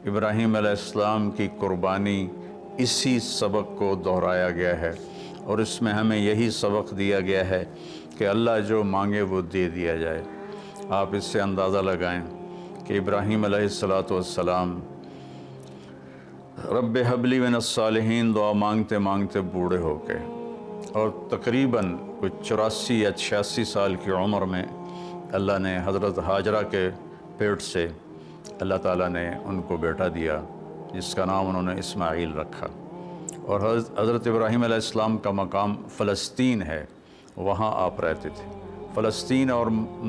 ابراہیم علیہ السلام کی قربانی اسی سبق کو دہرایا گیا ہے، اور اس میں ہمیں یہی سبق دیا گیا ہے کہ اللہ جو مانگے وہ دے دیا جائے۔ آپ اس سے اندازہ لگائیں کہ ابراہیم علیہ السلام رب حبلی من الصالحین دعا مانگتے مانگتے بوڑھے ہو گئے، اور تقریباً کچھ 84 یا 86 سال کی عمر میں اللہ نے حضرت ہاجرہ کے پیٹ سے اللہ تعالیٰ نے ان کو بیٹا دیا، جس کا نام انہوں نے اسماعیل رکھا۔ اور حضرت ابراہیم علیہ السلام کا مقام فلسطین ہے، وہاں آپ رہتے تھے۔ فلسطین اور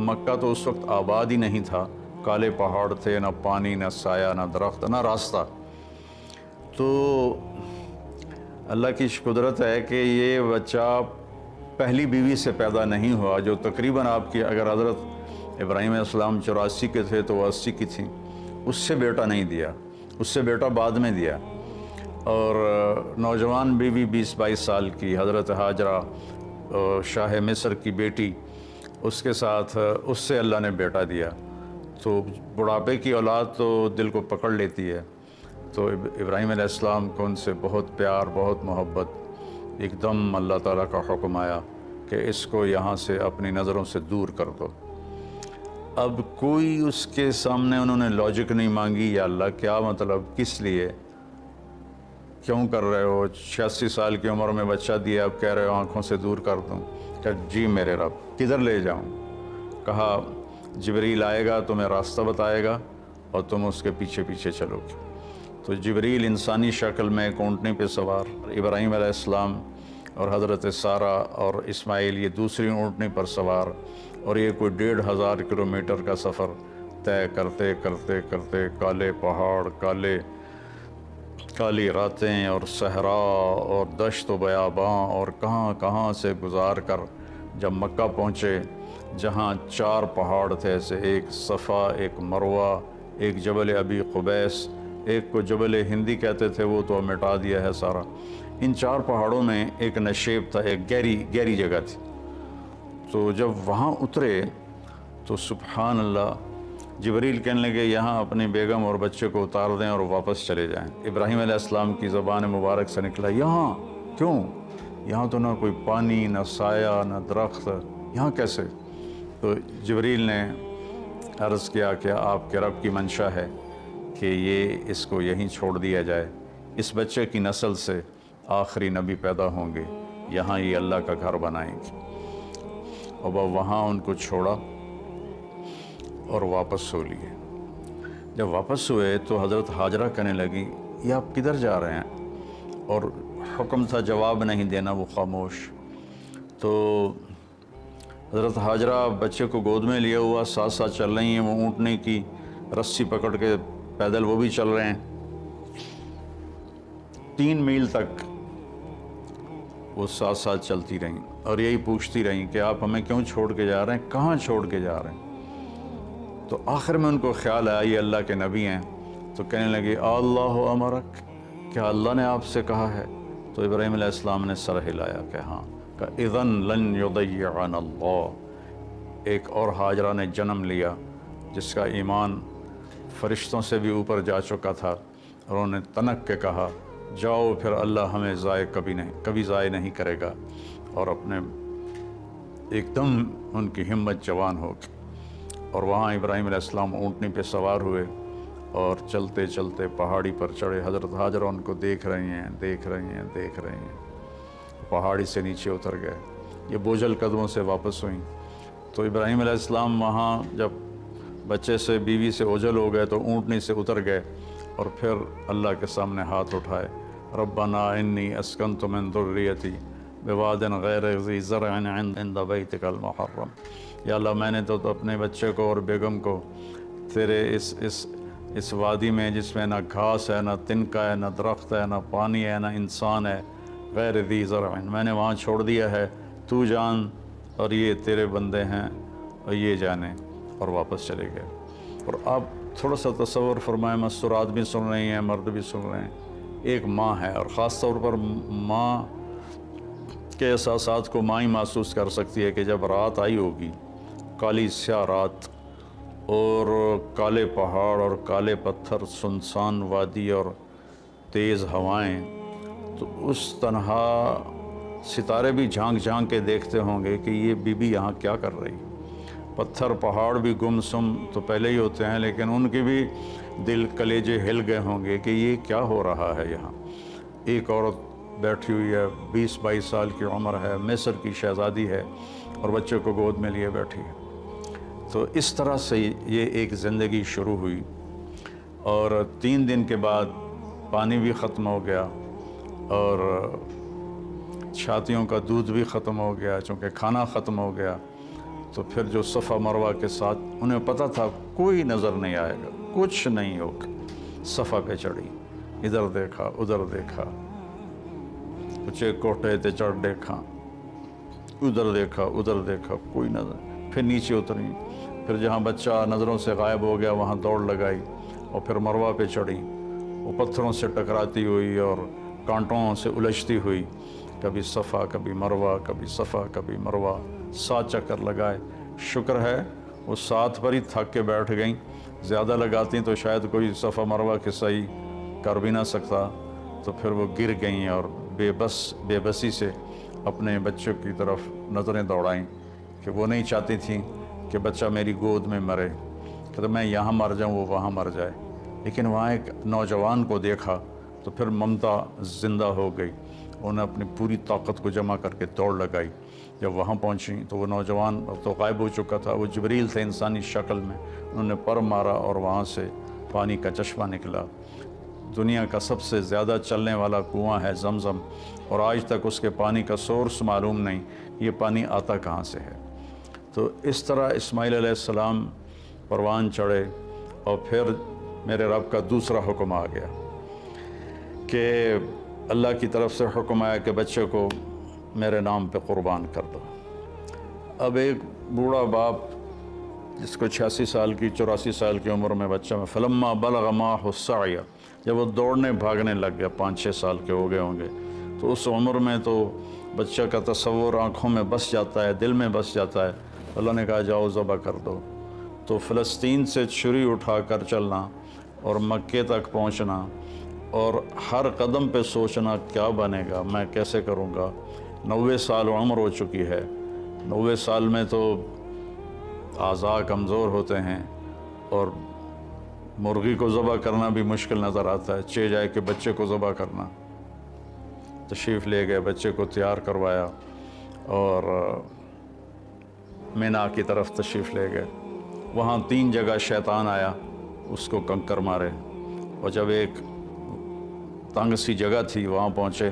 مکہ تو اس وقت آباد ہی نہیں تھا، کالے پہاڑ تھے، نہ پانی، نہ سایہ، نہ درخت، نہ راستہ۔ تو اللہ کی قدرت ہے کہ یہ بچہ پہلی بیوی سے پیدا نہیں ہوا، جو تقریباً آپ کی، اگر حضرت ابراہیم علیہ السلام 84 کے تھے تو وہ 80 کی تھیں، اس سے بیٹا نہیں دیا، اس سے بیٹا بعد میں دیا۔ اور نوجوان بیوی 20-22 سال کی حضرت ہاجرہ شاہ مصر کی بیٹی، اس کے ساتھ اس سے اللہ نے بیٹا دیا۔ تو بڑھاپے کی اولاد تو دل کو پکڑ لیتی ہے، تو ابراہیم علیہ السلام کو ان سے بہت پیار، بہت محبت۔ ایک دم اللہ تعالیٰ کا حکم آیا کہ اس کو یہاں سے اپنی نظروں سے دور کر دو۔ اب کوئی اس کے سامنے انہوں نے لاجک نہیں مانگی، یا اللہ کیا مطلب، کس لیے، کیوں کر رہے ہو، 86 سال کی عمر میں بچہ دیا، اب کہہ رہے ہو آنکھوں سے دور کر دوں؟ کہ جی میرے رب، کدھر لے جاؤں؟ کہا جبریل آئے گا، تمہیں راستہ بتائے گا اور تم اس کے پیچھے پیچھے چلو گے۔ تو جبریل انسانی شکل میں ایک اونٹنی پہ سوار، ابراہیم علیہ السلام اور حضرت سارہ اور اسماعیل یہ دوسری اونٹنی پر سوار، اور یہ کوئی 1500 کلومیٹر کا سفر طے کرتے کرتے کرتے کالے پہاڑ، کالی راتیں اور صحرا اور دشت و بیاباں اور کہاں کہاں سے گزار کر جب مکہ پہنچے، جہاں 4 پہاڑ تھے ایسے، ایک صفا، ایک مروہ، ایک جبل ابی قبیس، ایک کو جبل ہندی کہتے تھے، وہ تو مٹا دیا ہے سارا۔ ان 4 پہاڑوں میں ایک نشیب تھا، ایک گہری جگہ تھی۔ تو جب وہاں اترے تو سبحان اللہ، جبریل کہنے لگے یہاں اپنی بیگم اور بچے کو اتار دیں اور واپس چلے جائیں۔ ابراہیم علیہ السلام کی زبان مبارک سے نکلا یہاں کیوں؟ یہاں تو نہ کوئی پانی، نہ سایہ، نہ درخت، یہاں کیسے؟ تو جبریل نے عرض کیا کہ آپ کے رب کی منشا ہے کہ یہ اس کو یہیں چھوڑ دیا جائے، اس بچے کی نسل سے آخری نبی پیدا ہوں گے، یہاں یہ اللہ کا گھر بنائیں گے۔ اور وہاں ان کو چھوڑا اور واپس ہو لیے۔ جب واپس ہوئے تو حضرت ہاجرہ کہنے لگی یہ آپ کدھر جا رہے ہیں؟ اور حکم تھا جواب نہیں دینا، وہ خاموش۔ تو حضرت ہاجرہ بچے کو گود میں لیا ہوا ساتھ ساتھ چل رہی ہیں، وہ اونٹنے کی رسی پکڑ کے پیدل وہ بھی چل رہے ہیں۔ 3 میل تک وہ ساتھ ساتھ چلتی رہیں اور یہی پوچھتی رہیں کہ آپ ہمیں کیوں چھوڑ کے جا رہے ہیں، کہاں چھوڑ کے جا رہے ہیں؟ تو آخر میں ان کو خیال آیا یہ اللہ کے نبی ہیں، تو کہنے لگے اللہ امرک، کیا اللہ نے آپ سے کہا ہے؟ تو ابراہیم علیہ السلام نے سر ہلایا کہ ہاں۔ کہ اذن لن یضیعنا اللہ، ایک اور ہاجرہ نے جنم لیا جس کا ایمان فرشتوں سے بھی اوپر جا چکا تھا، اور انہوں نے تنک کے کہا جاؤ پھر اللہ ہمیں کبھی ضائع نہیں کرے گا، اور اپنے ایک دم ان کی ہمت جوان ہو گئی۔ اور وہاں ابراہیم علیہ السلام اونٹنی پہ سوار ہوئے اور چلتے چلتے پہاڑی پر چڑھے۔ حضرت ہاجرہ ان کو دیکھ رہی ہیں، پہاڑی سے نیچے اتر گئے، یہ بوجھل قدموں سے واپس ہوئیں۔ تو ابراہیم علیہ السلام وہاں جب بچے سے، بیوی سے اوجھل ہو گئے تو اونٹنی سے اتر گئے، اور پھر اللہ کے سامنے ہاتھ اٹھائے، ربنا انی اسکنت من ذریتی بواد غیر ذی زرع عند بیتک المحرم، یا اللہ میں نے تو اپنے بچے کو اور بیگم کو تیرے اس وادی میں جس میں نہ گھاس ہے، نہ تنکا ہے، نہ درخت ہے، نہ پانی ہے، نہ انسان ہے، غیر ذی زرع، میں نے وہاں چھوڑ دیا ہے، تو جان اور یہ تیرے بندے ہیں اور یہ جانے، اور واپس چلے گئے۔ اور آپ تھوڑا سا تصور فرمائیں، مستورات بھی سن رہی ہیں، مرد بھی سن رہے ہیں، ایک ماں ہے، اور خاص طور پر ماں کے احساسات کو ماں ہی محسوس کر سکتی ہے کہ جب رات آئی ہوگی، کالی سیاہ رات، اور کالے پہاڑ اور کالے پتھر، سنسان وادی اور تیز ہوائیں، تو اس تنہا ستارے بھی جھانک جھانک کے دیکھتے ہوں گے کہ یہ بی بی یہاں کیا کر رہی۔ پتھر پہاڑ بھی گم سم تو پہلے ہی ہوتے ہیں، لیکن ان کے بھی دل کلیجے ہل گئے ہوں گے کہ یہ کیا ہو رہا ہے یہاں۔ ایک عورت بیٹھی ہوئی ہے، 20-22 سال کی عمر ہے، مصر کی شہزادی ہے، اور بچے کو گود میں لیے بیٹھی ہے۔ تو اس طرح سے یہ ایک زندگی شروع ہوئی، اور 3 دن کے بعد پانی بھی ختم ہو گیا اور چھاتیوں کا دودھ بھی ختم ہو گیا، چونکہ کھانا ختم ہو گیا۔ تو پھر جو صفا مروہ کے ساتھ انہیں پتہ تھا کوئی نظر نہیں آئے گا، کچھ نہیں ہوگا، صفا پہ چڑھی، ادھر دیکھا ادھر دیکھا، اونچے کوٹھے تے چڑھ دیکھا، ادھر دیکھا ادھر دیکھا، کوئی نظر۔ پھر نیچے اتری، پھر جہاں بچہ نظروں سے غائب ہو گیا وہاں دوڑ لگائی، اور پھر مروہ پہ چڑھی۔ وہ پتھروں سے ٹکراتی ہوئی اور کانٹوں سے الجھتی ہوئی، کبھی صفا کبھی مروہ، کبھی صفا کبھی مروہ، 7 چکر لگائے۔ شکر ہے وہ 7 پر ہی تھک کے بیٹھ گئیں، زیادہ لگاتی تو شاید کوئی صفا مروہ کے صحیح کر بھی نہ سکتا۔ تو پھر وہ گر گئیں اور بے بسی سے اپنے بچوں کی طرف نظریں دوڑائیں کہ وہ نہیں چاہتی تھیں کہ بچہ میری گود میں مرے، کہ میں یہاں مر جاؤں وہ وہاں مر جائے۔ لیکن وہاں ایک نوجوان کو دیکھا تو پھر ممتا زندہ ہو گئی، انہوں نے اپنی پوری طاقت کو جمع کر کے دوڑ لگائی۔ جب وہاں پہنچیں تو وہ نوجوان اب تو غائب ہو چکا تھا، وہ جبریل تھے انسانی شکل میں، انہوں نے پر مارا اور وہاں سے پانی کا چشمہ نکلا۔ دنیا کا سب سے زیادہ چلنے والا کنواں ہے زمزم، اور آج تک اس کے پانی کا سورس معلوم نہیں، یہ پانی آتا کہاں سے ہے۔ تو اس طرح اسماعیل علیہ السلام پروان چڑھے، اور پھر میرے رب کا دوسرا حکم آ گیا کہ اللہ کی طرف سے حکم آیا کہ بچے کو میرے نام پہ قربان کر دو۔ اب ایک بوڑھا باپ جس کو 86 سال کی 84 سال کی عمر میں بچہ میں فلما بلغ معه السعی، جب وہ دوڑنے بھاگنے لگ گیا، 5-6 سال کے ہو گئے ہوں گے، تو اس عمر میں تو بچہ کا تصور آنکھوں میں بس جاتا ہے، دل میں بس جاتا ہے۔ اللہ نے کہا جاؤ ذبح کر دو۔ تو فلسطین سے چھری اٹھا کر چلنا اور مکے تک پہنچنا، اور ہر قدم پہ سوچنا کیا بنے گا، میں کیسے کروں گا۔ 90 سال عمر ہو چکی ہے، 90 سال میں تو اعضاء کمزور ہوتے ہیں، اور مرغی کو ذبح کرنا بھی مشکل نظر آتا ہے، چہ جائے کہ بچے کو ذبح کرنا۔ تشریف لے گئے، بچے کو تیار کروایا اور مینا کی طرف تشریف لے گئے۔ وہاں 3 جگہ شیطان آیا، اس کو کنکر مارے، اور جب ایک تنگ سی جگہ تھی وہاں پہنچے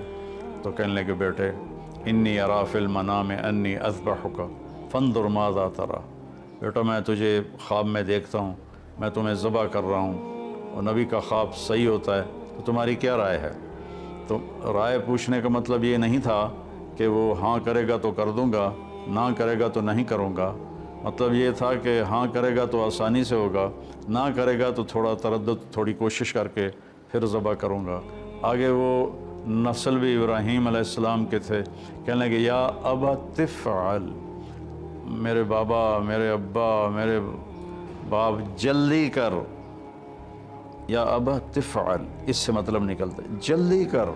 تو کہنے لگے بیٹے انی ارا فی المنام انی اذبحک فانظر ماذا تری، بیٹا میں تجھے خواب میں دیکھتا ہوں، میں تمہیں ذبح کر رہا ہوں، اور نبی کا خواب صحیح ہوتا ہے، تو تمہاری کیا رائے ہے؟ تو رائے پوچھنے کا مطلب یہ نہیں تھا کہ وہ ہاں کرے گا تو کر دوں گا، نہ کرے گا تو نہیں کروں گا۔ مطلب یہ تھا کہ ہاں کرے گا تو آسانی سے ہوگا، نہ کرے گا تو تھوڑا تردد، تھوڑی کوشش کر کے پھر ذبح کروں گا۔ آگے وہ نسل بھی ابراہیم علیہ السلام کے تھے، کہنے لگے یا ابا تفعل، میرے بابا، میرے ابا، میرے باپ جلدی کر، یا ابا تفعل، اس سے مطلب نکلتا ہے جلدی کر،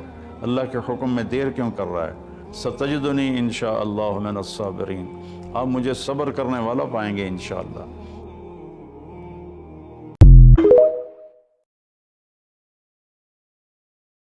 اللہ کے حکم میں دیر کیوں کر رہا ہے؟ ستجدنی انشاءاللہ من الصابرین، آپ مجھے صبر کرنے والا پائیں گے انشاءاللہ۔